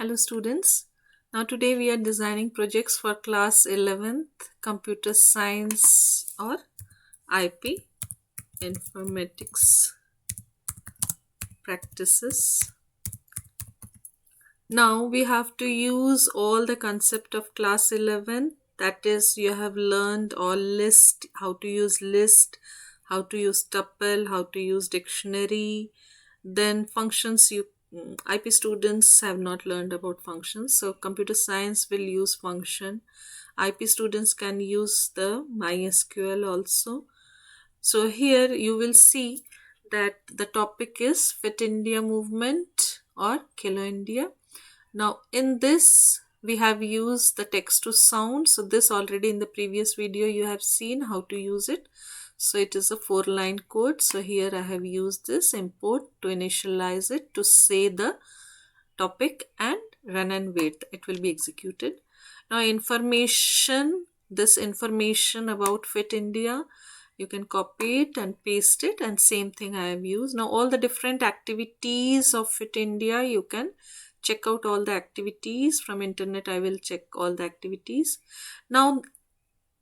Hello students. Now today we are designing projects for class 11th computer science or IP informatics practices. Now we have to use all the concept of class 11, that is you have learned all list, how to use list, how to use tuple, how to use dictionary, then functions. IP students have not learned about functions, so computer science will use function. IP students can use the MySQL also. So here you will see that the topic is Fit India movement or Khelo India. Now in this we have used the text to sound. So this already in the previous video you have seen how to use it. So it is a 4-line code. So here I have used this import to initialize it to say the topic and run and wait. It will be executed. Now this information about Fit India, you can copy it and paste it, and same thing I have used. Now all the different activities of Fit India, you can check out all the activities from internet. I will check all the activities. Now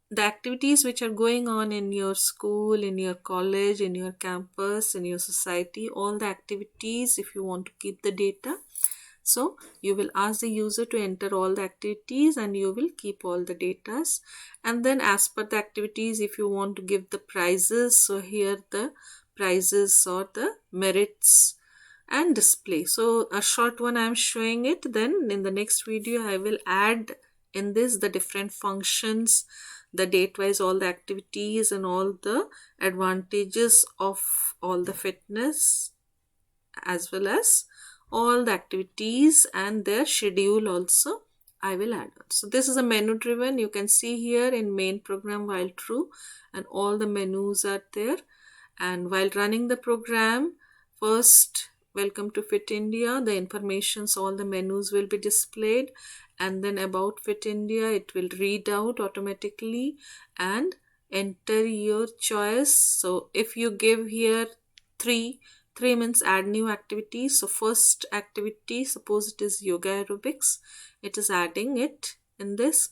the activities which are going on in your school, in your college, in your campus, in your society, all the activities, if you want to keep the data, so you will ask the user to enter all the activities and you will keep all the data. And then as per the activities, if you want to give the prizes, so here the prizes or the merits and display. So a short one I am showing it. Then in the next video I will add in this the different functions, the date wise all the activities and all the advantages of all the fitness, as well as all the activities and their schedule also I will add on. So this is a menu driven. You can see here in main program while true, and all the menus are there. And while running the program, first welcome to Fit India, the informations, all the menus will be displayed, and then about Fit India it will read out automatically and enter your choice. So if you give here 3 means add new activity. So first activity, suppose it is yoga aerobics, it is adding it in this.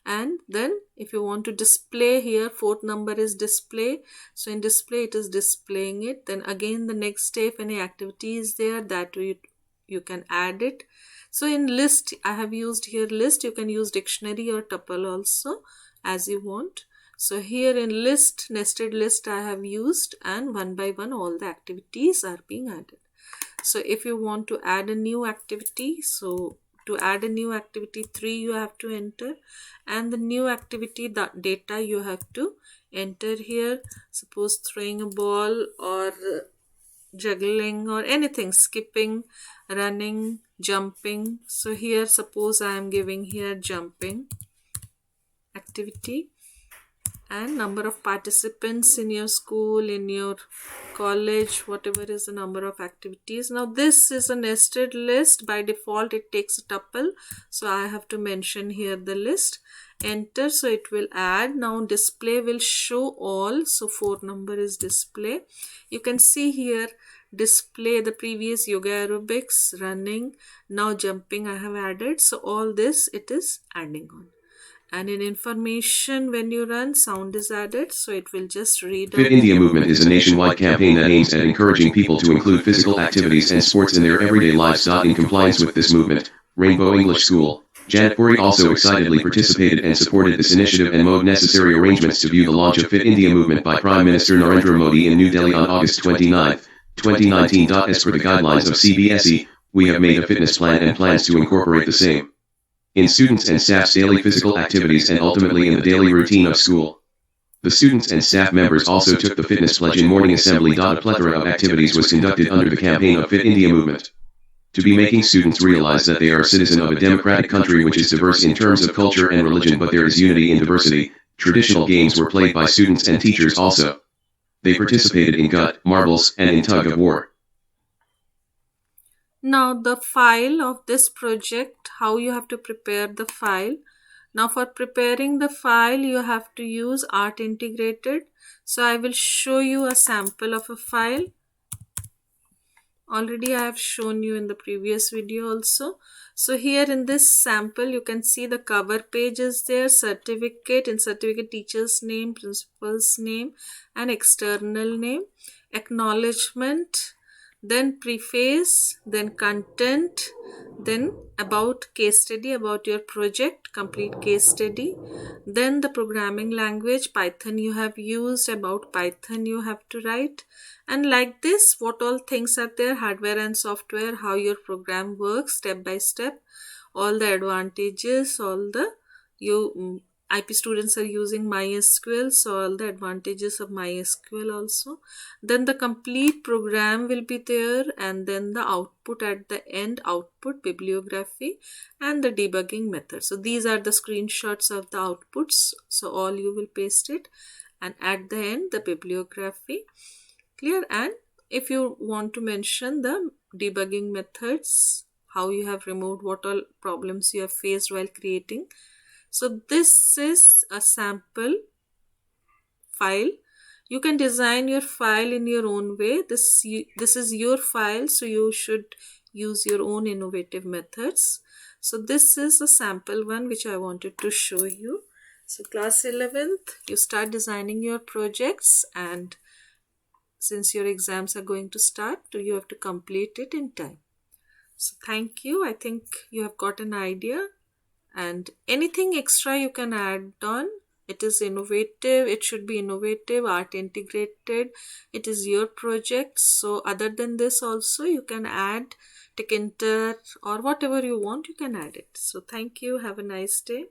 And then if you want to display here, 4th number is display, so in display it is displaying it. Then again the next day if any activity is there, that you can add it. So in list I have used here list. You can use dictionary or tuple also as you want. So here in list, nested list I have used, and one by one all the activities are being added. So if you want to add a new activity, so to add a new activity 3 you have to enter, and the new activity, the data you have to enter here. Suppose throwing a ball or juggling or anything, skipping, running, jumping. So here suppose I am giving here jumping activity, and number of participants in your school, in your college, whatever is the number of activities. Now this is a nested list. By default it takes a tuple, so I have to mention here the list. Enter, so it will add. Now display will show all, so 4 number is display. You can see here display the previous yoga aerobics, running, now jumping I have added. So all this it is adding on. And in information, when you run, sound is added, so it will just read. Fit India Movement is a nationwide campaign that aims at encouraging people to include physical activities and sports in their everyday lives. In compliance with this movement, Rainbow English School, Janatpuri also excitedly participated and supported this initiative and made necessary arrangements to view the launch of Fit India Movement by Prime Minister Narendra Modi in New Delhi on August 29, 2019. As per the guidelines of CBSE, we have made a fitness plan and plans to incorporate the same in students and staff's daily physical activities and ultimately in the daily routine of school. The students and staff members also took the fitness pledge in morning assembly. A plethora of activities was conducted under the campaign of Fit India Movement, to be making students realize that they are a citizen of a democratic country which is diverse in terms of culture and religion, but there is unity in diversity. Traditional games were played by students and teachers also. They participated in gut, marbles, and in tug of war. Now the file of this project, how you have to prepare the file. Now for preparing the file you have to use Art Integrated. So I will show you a sample of a file. already I have shown you in the previous video also. So here in this sample you can see the cover page is there, certificate, in certificate teacher's name, principal's name and external name, acknowledgement, then preface, then content, then about case study, about your project, complete case study, then the programming language Python you have used, about Python you have to write, and like this what all things are there, hardware and software, how your program works step by step, all the advantages, all the IP students are using MySQL, so all the advantages of MySQL also. Then the complete program will be there, and then the output at the end, output, bibliography, and the debugging method. So these are the screenshots of the outputs. So all you will paste it, and at the end the bibliography. Clear? And if you want to mention the debugging methods, how you have removed, what all problems you have faced while creating. So this is a sample file. You can design your file in your own way. This is your file, so you should use your own innovative methods. So this is a sample one which I wanted to show you. So class 11th, you start designing your projects, and since your exams are going to start, you have to complete it in time. So thank you. I think you have got an idea, and anything extra you can add on. It is innovative, it should be innovative, art integrated, it is your project. So other than this also you can add Tkinter or whatever you want, you can add it. So thank you, have a nice day.